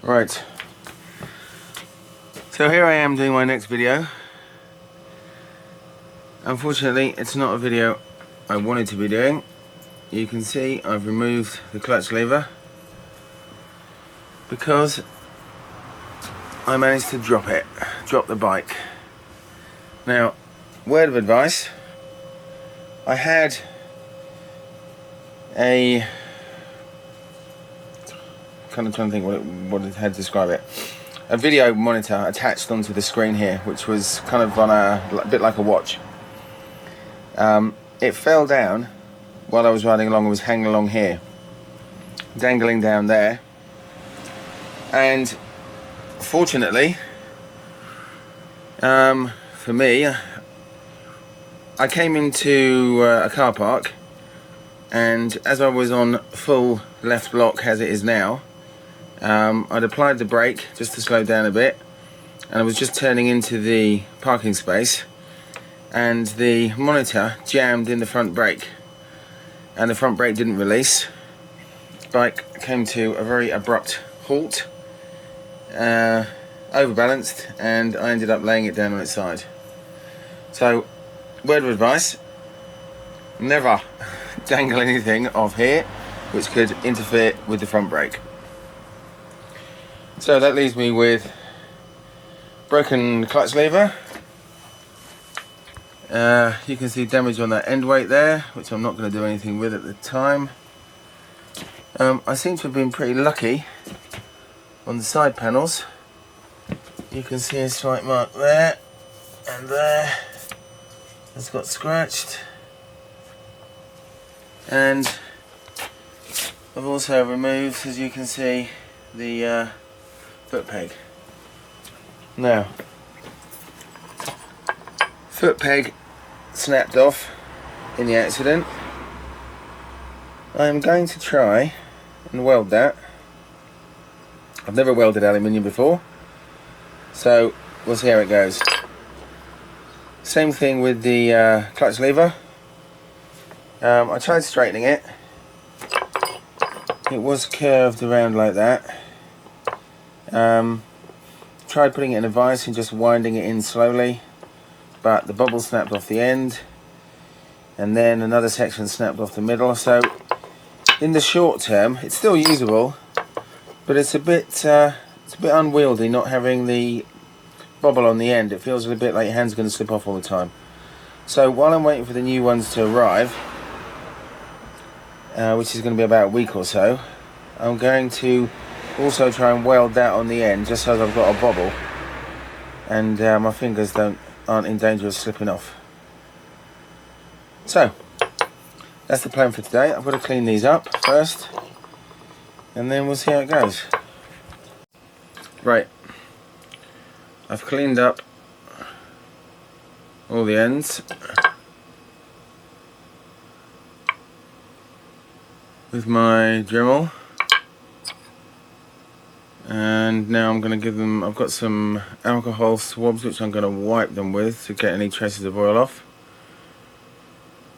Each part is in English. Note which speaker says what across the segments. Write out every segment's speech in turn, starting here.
Speaker 1: Right, so here I am doing my next video. Unfortunately, it's not a video I wanted to be doing. You can see I've removed the clutch lever because I managed to drop the bike. Now, word of advice, I had a kind of trying to think how to describe it. A video monitor attached onto the screen here, which was kind of on a bit like a watch. It fell down while I was riding along. It was hanging along here, dangling down there, and fortunately for me, I came into a car park, and as I was on full left block as it is now, I'd applied the brake just to slow down a bit, and I was just turning into the parking space, and the monitor jammed in the front brake, and the front brake didn't release. The bike came to a very abrupt halt, overbalanced, and I ended up laying it down on its side. So, word of advice, never dangle anything off here which could interfere with the front brake. So that leaves me with broken clutch lever. You can see damage on that end weight there, which I'm not going to do anything with at the time. I seem to have been pretty lucky on the side panels. You can see a slight mark there and there. It's got scratched. And I've also removed, as you can see, the foot peg. Now, foot peg snapped off in the accident. I'm going to try and weld that. I've never welded aluminium before, so we'll see how it goes. Same thing with the clutch lever. I tried straightening it. It was curved around like that. Tried putting it in a vise and just winding it in slowly, but the bubble snapped off the end, and then another section snapped off the middle. So in the short term it's still usable, but it's a bit unwieldy not having the bubble on the end. It feels a bit like your hand's going to slip off all the time. So while I'm waiting for the new ones to arrive, which is going to be about a week or so, I'm going to also try and weld that on the end, just so I've got a bobble and my fingers aren't in danger of slipping off. So that's the plan for today. I've got to clean these up first, and then we'll see how it goes. Right, I've cleaned up all the ends with my Dremel, and now I'm going to give them, I've got some alcohol swabs which I'm going to wipe them with to get any traces of oil off,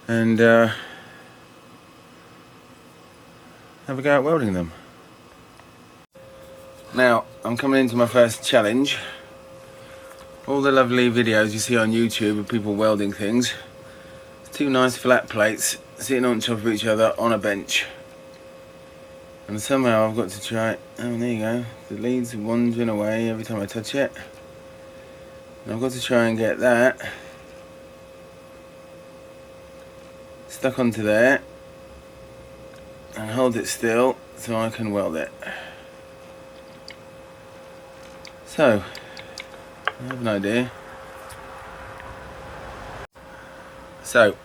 Speaker 1: and have a go at welding them. Now I'm coming into my first challenge. All the lovely videos you see on YouTube of people welding things, two nice flat plates sitting on top of each other on a bench, and somehow I've got to try, oh there you go, the lead's wandering away every time I touch it, and I've got to try and get that stuck onto there and hold it still so I can weld it. So I have an idea. So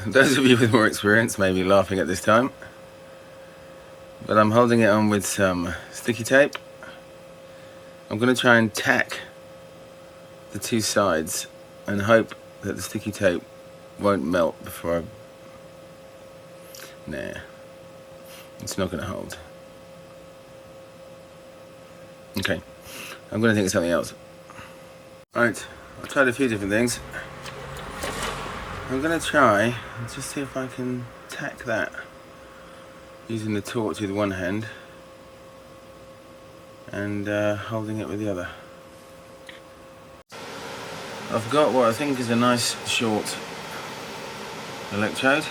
Speaker 1: those of you with more experience may be laughing at this time, but I'm holding it on with some sticky tape. I'm going to try and tack the two sides and hope that the sticky tape won't melt before I... Nah, it's not going to hold. Okay, I'm going to think of something else. Right, I've tried a few different things. I'm going to try and just see if I can tack that using the torch with one hand and holding it with the other. I've got what I think is a nice short electrode.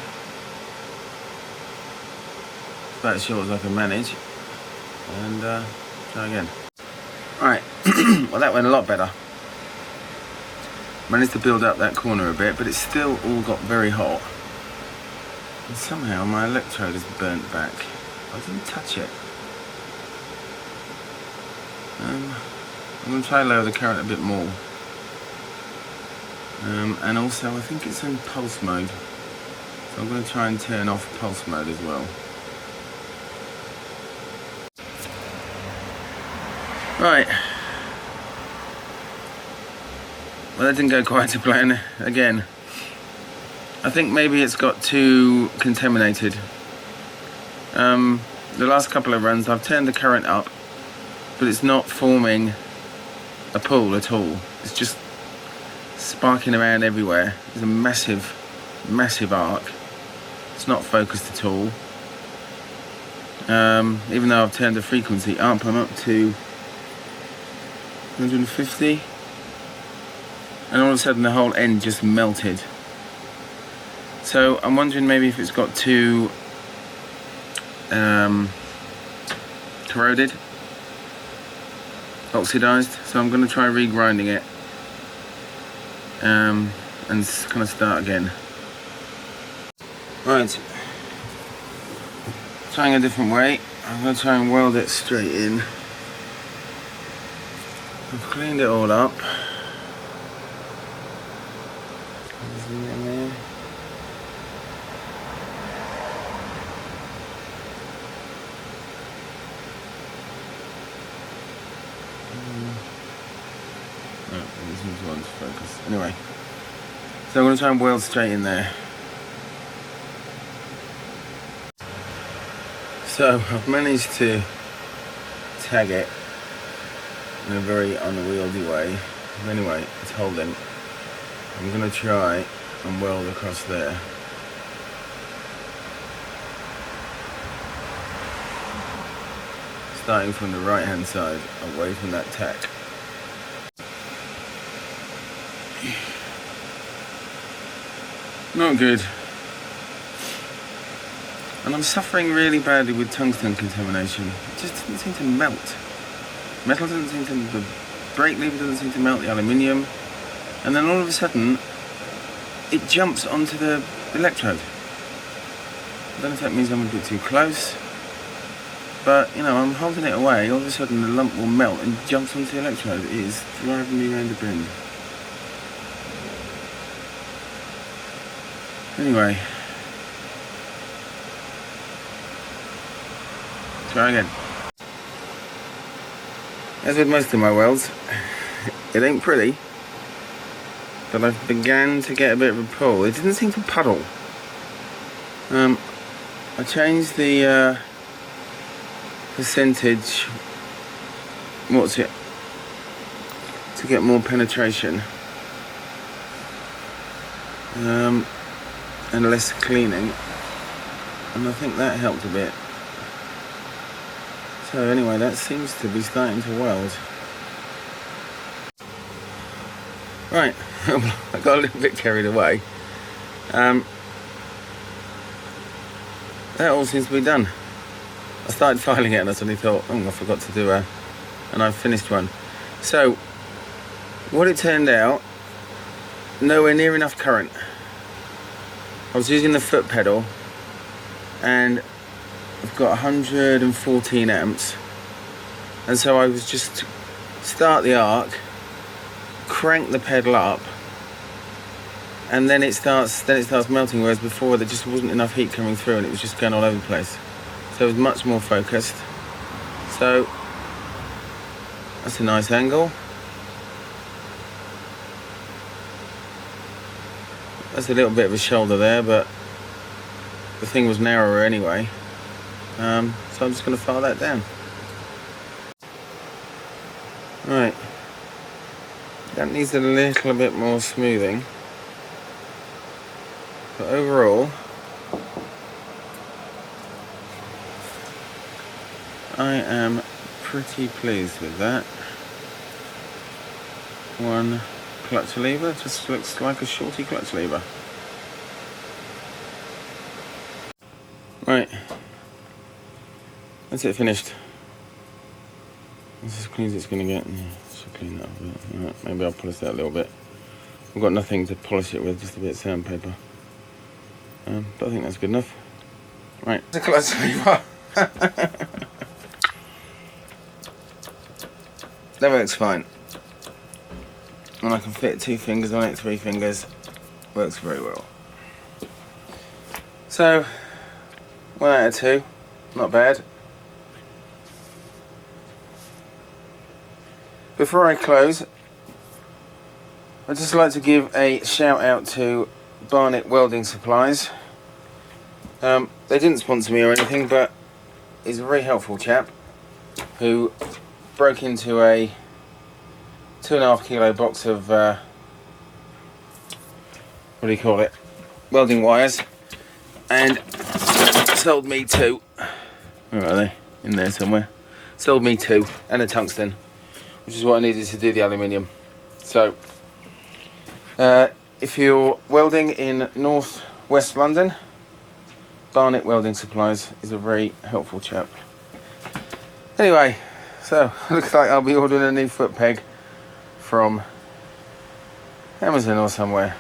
Speaker 1: About as short as I can manage, and try again. Right, well that went a lot better. Managed to build up that corner a bit, but it's still all got very hot. And somehow my electrode is burnt back. I didn't touch it. I'm going to try to lower the current a bit more. And also I think it's in pulse mode. So I'm going to try and turn off pulse mode as well. Right. Well, that didn't go quite to plan again. I think maybe it's got too contaminated. The last couple of runs I've turned the current up, but it's not forming a pool at all. It's just sparking around everywhere. There's a massive, massive arc. It's not focused at all. Even though I've turned the frequency up, I'm up to 150, and all of a sudden the whole end just melted. So I'm wondering maybe if it's got too corroded, oxidized. So I'm going to try regrinding it and kind of start again. Right, trying a different way. I'm going to try and weld it straight in. I've cleaned it all up. This one's focused. Anyway, so I'm going to try and weld straight in there. So I've managed to tag it in a very unwieldy way. But anyway, it's holding. I'm going to try and weld across there. Starting from the right hand side, away from that tack. Not good. And I'm suffering really badly with tungsten contamination. It just doesn't seem to melt. Metal doesn't seem to, the brake lever doesn't seem to melt the aluminium, and then all of a sudden it jumps onto the electrode. I don't know if that means I'm a bit too close, but you know, I'm holding it away, all of a sudden the lump will melt and jumps onto the electrode. It is driving me around the bend. Anyway, try again. As with most of my welds, it ain't pretty, but I've began to get a bit of a pull. It didn't seem to puddle. I changed the percentage, what's it, to get more penetration and less cleaning, and I think that helped a bit. So anyway, that seems to be starting to weld. Right, I got a little bit carried away. That all seems to be done. I started filing it and I suddenly thought, oh, I forgot to do and I've finished one. So, what it turned out, nowhere near enough current. I was using the foot pedal and I've got 114 amps, and so I was just start the arc, crank the pedal up, and then it starts melting, whereas before there just wasn't enough heat coming through and it was just going all over the place. So it was much more focused. So that's a nice angle. That's a little bit of a shoulder there, but the thing was narrower anyway. So I'm just going to file that down. Right, that needs a little bit more smoothing, but overall I am pretty pleased with that. One clutch lever, just looks like a shorty clutch lever. Right, that's it finished. This is as clean as it's going to get. Yeah, should clean that up a bit. Right, maybe I'll polish that a little bit. I've got nothing to polish it with, just a bit of sandpaper. But I think that's good enough. Right, the clutch lever. That works fine. And I can fit 2 fingers on it, 3 fingers. Works very well. So, 1 out of 2. Not bad. Before I close, I'd just like to give a shout out to Barnet Welding Supplies. They didn't sponsor me or anything, but he's a very helpful chap who broke into a 2.5 kilo box of what do you call it, welding wires, and sold me 2. Where are they? In there somewhere. Sold me 2 and a tungsten, which is what I needed to do the aluminium. So if you're welding in North West London, Barnet Welding Supplies is a very helpful chap. Anyway, so looks like I'll be ordering a new foot peg from Amazon or somewhere.